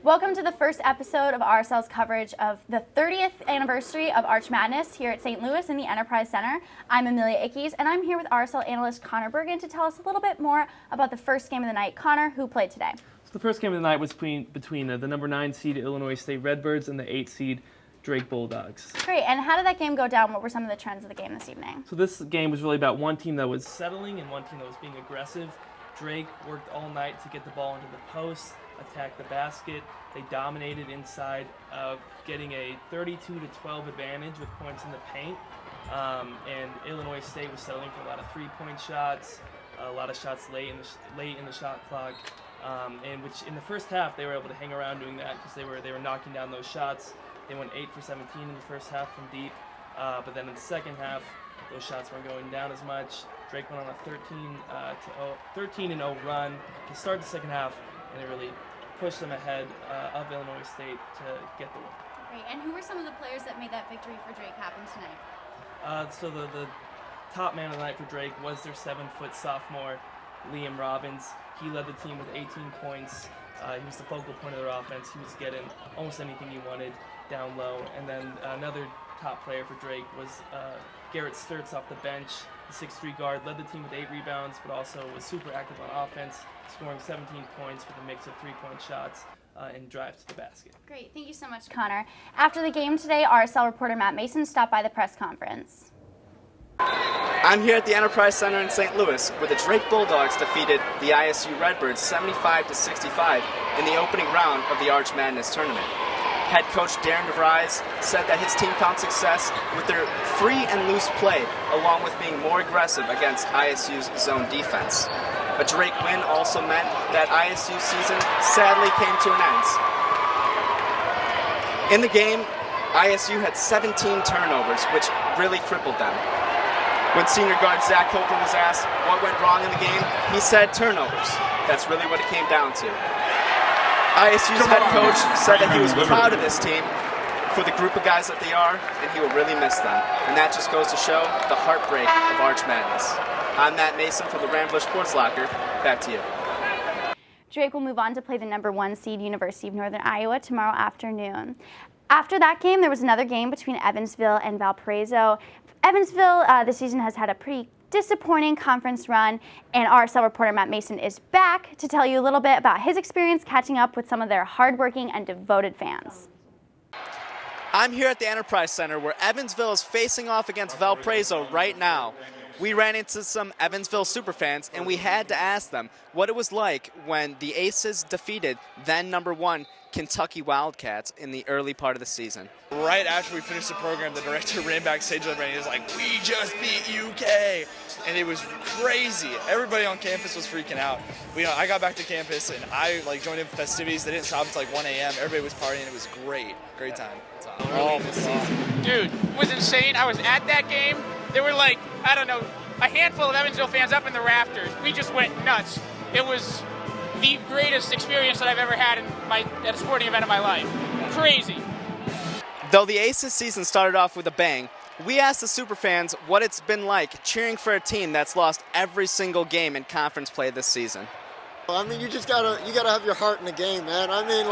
Welcome to the first episode of RSL's coverage of the 30th anniversary of Arch Madness here at St. Louis in the Enterprise Center. I'm Amelia Ickes, and I'm here with RSL analyst Conor Bergin to tell us a little bit more about the first game of the night. Connor, who played today? So the first game of the night was between the number 9 seed Illinois State Redbirds and the 8 seed Drake Bulldogs. Great, and how did that game go down? What were some of the trends of the game this evening? So this game was really about one team that was settling and one team that was being aggressive. Drake worked all night to get the ball into the post, attack the basket. They dominated inside, getting a 32-12 advantage with points in the paint. And Illinois State was settling for a lot of three-point shots, a lot of shots late in the shot clock. And which in the first half they were able to hang around doing that because they were knocking down those shots. They went 8 for 17 in the first half from deep, but then in the second half those shots weren't going down as much. Drake went on a 13-0 run to start the second half, and it really pushed them ahead of Illinois State to get the win. Great, and who were some of the players that made that victory for Drake happen tonight? So the top man of the night for Drake was their 7-foot sophomore, Liam Robbins. He led the team with 18 points. He was the focal point of their offense. He was getting almost anything he wanted down low. And then another top player for Drake was Garrett Sturtz off the bench, the 6'3" guard, led the team with 8 rebounds, but also was super active on offense, scoring 17 points with a mix of three-point shots and drives to the basket. Great, thank you so much, Connor. After the game today, RSL reporter Matt Mason stopped by the press conference. I'm here at the Enterprise Center in St. Louis, where the Drake Bulldogs defeated the ISU Redbirds 75-65 in the opening round of the Arch Madness tournament. Head coach Darren DeVries said that his team found success with their free and loose play, along with being more aggressive against ISU's zone defense. A Drake win also meant that ISU's season sadly came to an end. In the game, ISU had 17 turnovers, which really crippled them. When senior guard Zach Copeland was asked what went wrong in the game, he said turnovers. That's really what it came down to. ISU's head coach said that he was proud of this team for the group of guys that they are, and he will really miss them. And that just goes to show the heartbreak of Arch Madness. I'm Matt Mason from the Rambler Sports Locker. Back to you. Drake will move on to play the number 1 seed University of Northern Iowa tomorrow afternoon. After that game, there was another game between Evansville and Valparaiso. Evansville this season has had a pretty disappointing conference run, and RSL reporter Matt Mason is back to tell you a little bit about his experience catching up with some of their hardworking and devoted fans. I'm here at the Enterprise Center where Evansville is facing off against Valparaiso right now. We ran into some Evansville superfans, and we had to ask them what it was like when the Aces defeated then number 1 Kentucky Wildcats in the early part of the season. Right after we finished the program, the director ran backstage and he was like, "We just beat UK," and it was crazy. Everybody on campus was freaking out. I got back to campus and I joined in festivities. They didn't stop until 1 a.m. Everybody was partying. It was great time. Dude, it was insane. I was at that game. There were a handful of Evansville fans up in the rafters. We just went nuts. It was the greatest experience that I've ever had at a sporting event in my life. Crazy. Though the Aces season started off with a bang, we asked the superfans what it's been like cheering for a team that's lost every single game in conference play this season. I mean, you gotta have your heart in the game, man. I mean,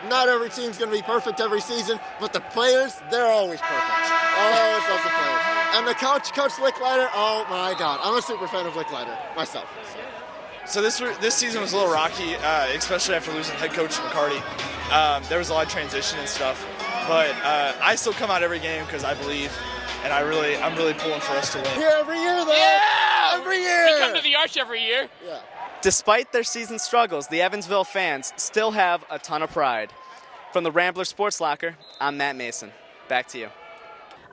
not every team's gonna be perfect every season, but the players, they're always perfect. Always love the players. And the coach Licklider, oh my God, I'm a super fan of Licklider myself. So this season was a little rocky, especially after losing head coach McCarty. There was a lot of transition and stuff, but I still come out every game because I believe, and I'm really pulling for us to win. Here every year, though. Yeah! Every year. We come to the Arch every year. Yeah. Despite their season struggles, the Evansville fans still have a ton of pride. From the Rambler Sports Locker, I'm Matt Mason. Back to you.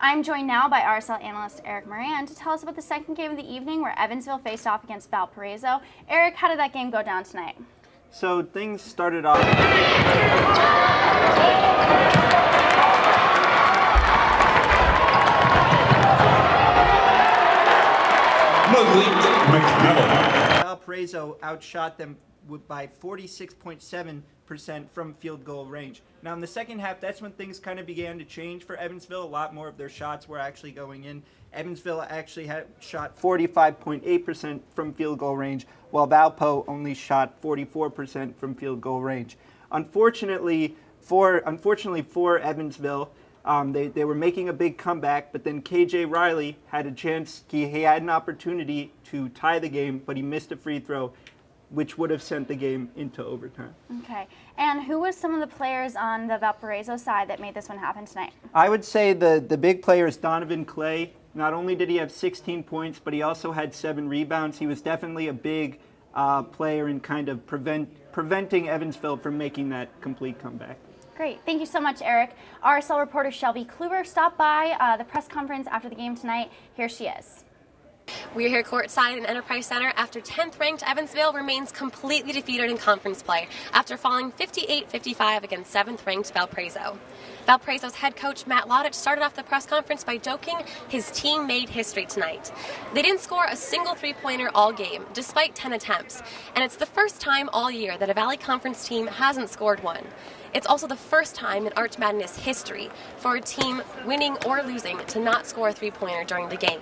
I'm joined now by RSL analyst Eric Moran to tell us about the second game of the evening where Evansville faced off against Valparaiso. Eric, how did that game go down tonight? So things started off. Valparaiso outshot them by 46.7% from field goal range. Now in the second half, that's when things kind of began to change for Evansville. A lot more of their shots were actually going in. Evansville actually had shot 45.8% from field goal range, while Valpo only shot 44% from field goal range. Unfortunately for Evansville, they were making a big comeback, but then KJ Riley had a chance. He had an opportunity to tie the game, but he missed a free throw, which would have sent the game into overtime. Okay. And who was some of the players on the Valparaiso side that made this one happen tonight? I would say the big player is Donovan Clay. Not only did he have 16 points, but he also had 7 rebounds. He was definitely a big player in kind of preventing Evansville from making that complete comeback. Great. Thank you so much, Eric. RSL reporter Shelby Kluver stopped by the press conference after the game tonight. Here she is. We're here courtside in Enterprise Center after 10th-ranked Evansville remains completely defeated in conference play after falling 58-55 against 7th-ranked Valparaiso. Valparaiso's head coach Matt Lodich started off the press conference by joking his team made history tonight. They didn't score a single three-pointer all game, despite 10 attempts, and it's the first time all year that a Valley Conference team hasn't scored one. It's also the first time in Arch Madness history for a team winning or losing to not score a three-pointer during the game.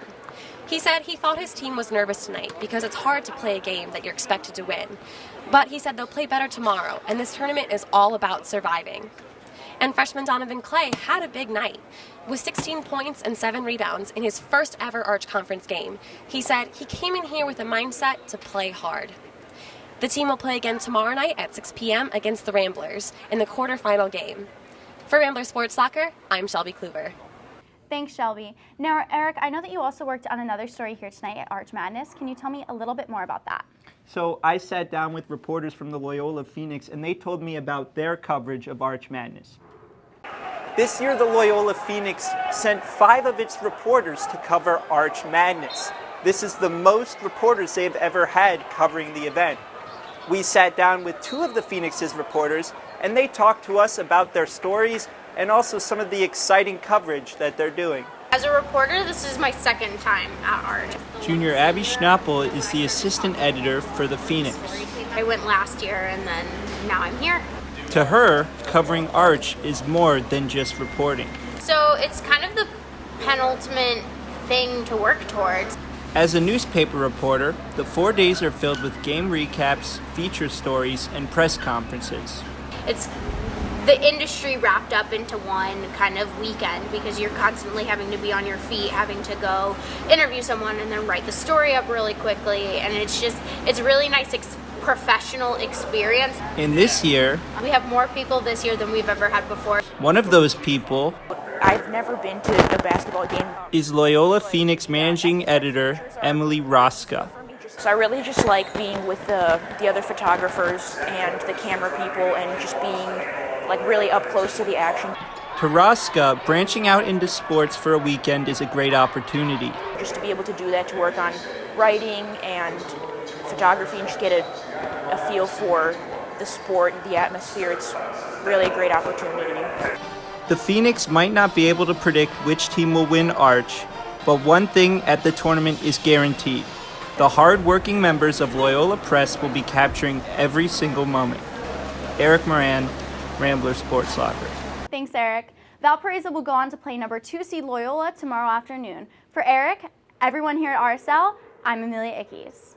He said he thought his team was nervous tonight because it's hard to play a game that you're expected to win. But he said they'll play better tomorrow, and this tournament is all about surviving. And freshman Donovan Clay had a big night. With 16 points and 7 rebounds in his first ever Arch Conference game, he said he came in here with a mindset to play hard. The team will play again tomorrow night at 6 p.m. against the Ramblers in the quarterfinal game. For Rambler Sports Locker, I'm Shelby Kluver. Thanks, Shelby. Now, Eric, I know that you also worked on another story here tonight at Arch Madness. Can you tell me a little bit more about that? So I sat down with reporters from the Loyola Phoenix, and they told me about their coverage of Arch Madness. This year, the Loyola Phoenix sent 5 of its reporters to cover Arch Madness. This is the most reporters they've ever had covering the event. We sat down with 2 of the Phoenix's reporters, and they talked to us about their stories and also some of the exciting coverage that they're doing. As a reporter, this is my second time at Arch. Junior Abby Schnappel is the assistant editor for the Phoenix. I went last year and then now I'm here. To her, covering Arch is more than just reporting. So it's kind of the penultimate thing to work towards. As a newspaper reporter, the 4 days are filled with game recaps, feature stories, and press conferences. It's the industry wrapped up into one kind of weekend because you're constantly having to be on your feet, having to go interview someone and then write the story up really quickly. And it's a really nice professional experience. And this year, we have more people this year than we've ever had before. One of those people I've never been to a basketball game. Is Loyola Phoenix managing editor Emily Roska. So I really just like being with the other photographers and the camera people and just being like really up close to the action. To Roska, branching out into sports for a weekend is a great opportunity. Just to be able to do that, to work on writing and photography and just get a feel for the sport and the atmosphere, it's really a great opportunity. The Phoenix might not be able to predict which team will win Arch, but one thing at the tournament is guaranteed. The hard-working members of Loyola Press will be capturing every single moment. Eric Moran, Rambler Sports Locker. Thanks, Eric. Valparaiso will go on to play number 2 seed Loyola tomorrow afternoon. For Eric, everyone here at RSL, I'm Amelia Ickes.